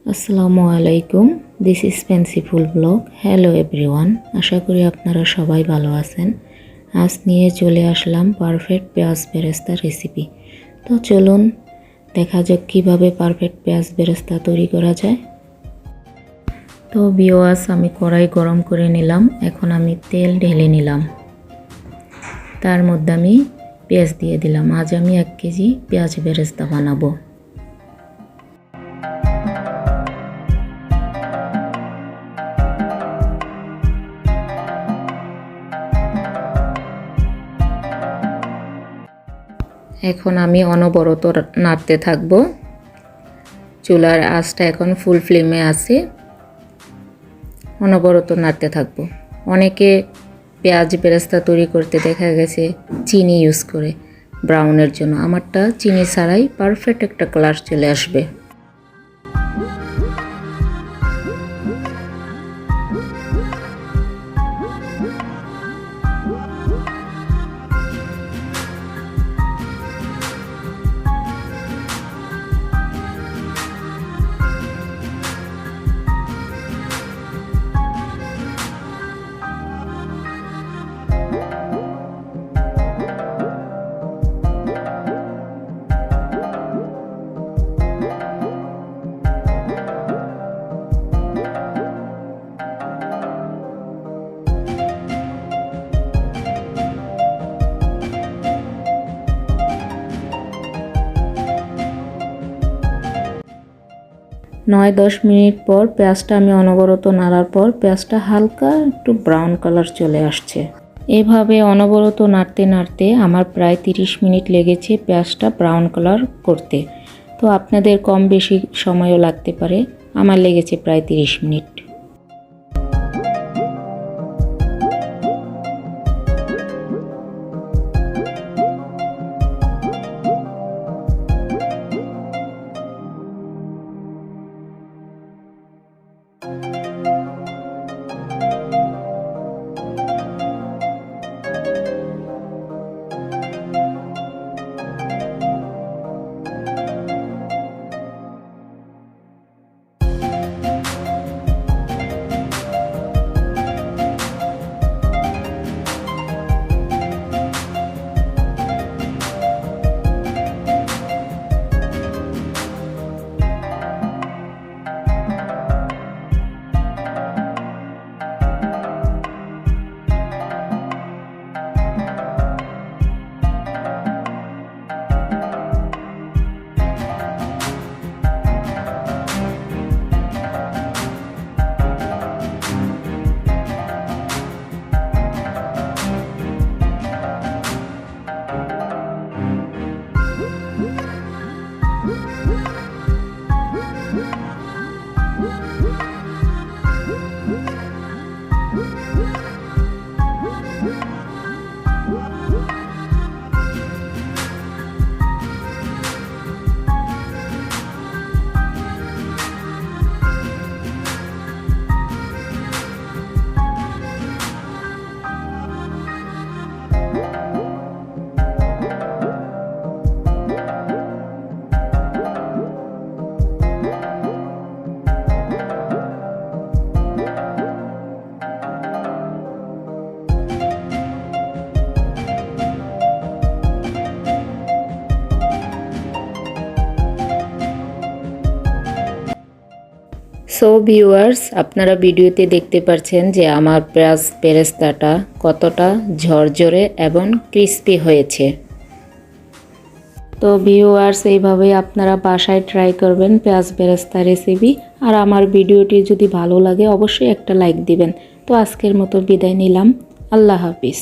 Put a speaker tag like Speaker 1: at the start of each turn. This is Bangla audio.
Speaker 1: আসসালামু আলাইকুম, this is peaceful blog. Hello everyone, আশা করি আপনারা সবাই ভালো আছেন। আজ নিয়ে চলে আসলাম পারফেক্ট পেঁয়াজ বেরেস্তা রেসিপি। তো চলুন দেখা যাক কীভাবে পারফেক্ট পেঁয়াজ বেরেস্তা তৈরি করা যায়। তো ভিউয়ার্স, আমি কড়াই গরম করে নিলাম। এখন আমি তেল ঢেলে নিলাম, তার মধ্যে আমি পেঁয়াজ দিয়ে দিলাম। আজ আমি 1 কেজি পেঁয়াজ বেরেস্তা বানাবো। এখন আমি অনবরত নাড়তে থাকবো। চুলার আঁচটা এখন ফুল ফ্লেমে আছে, অনবরত নাড়তে থাকবো। অনেকে পেঁয়াজ বেরেস্তা তৈরি করতে দেখা গেছে চিনি ইউজ করে ব্রাউনের জন্য। আমারটা চিনি ছাড়াই পারফেক্ট একটা কালার চলে আসবে। নয় 10 মিনিট পর পেঁয়াজটা আমি অনবরত নাড়ার পর পেঁয়াজটা হালকা একটু ব্রাউন কালার চলে আসছে। এভাবে অনবরত নাড়তে নাড়তে আমার প্রায় 30 মিনিট লেগেছে পেঁয়াজটা ব্রাউন কালার করতে। তো আপনাদের কম বেশি সময়ও লাগতে পারে, আমার লেগেছে প্রায় 30 মিনিট। সো ভিউয়ার্স, আপনারা ভিডিওতে দেখতে পাচ্ছেন যে আমার পেঁয়াজ বেরেস্তাটা কতটা ঝরঝরে এবং ক্রিস্পি হয়েছে। তো ভিউয়ার্স, এইভাবে আপনারা বাসায় ট্রাই করবেন পেঁয়াজ বেরেস্তা রেসিপি। আর আমার ভিডিওটি যদি ভালো লাগে অবশ্যই একটা লাইক দিবেন। তো আজকের মতো বিদায় নিলাম, আল্লাহ হাফিজ।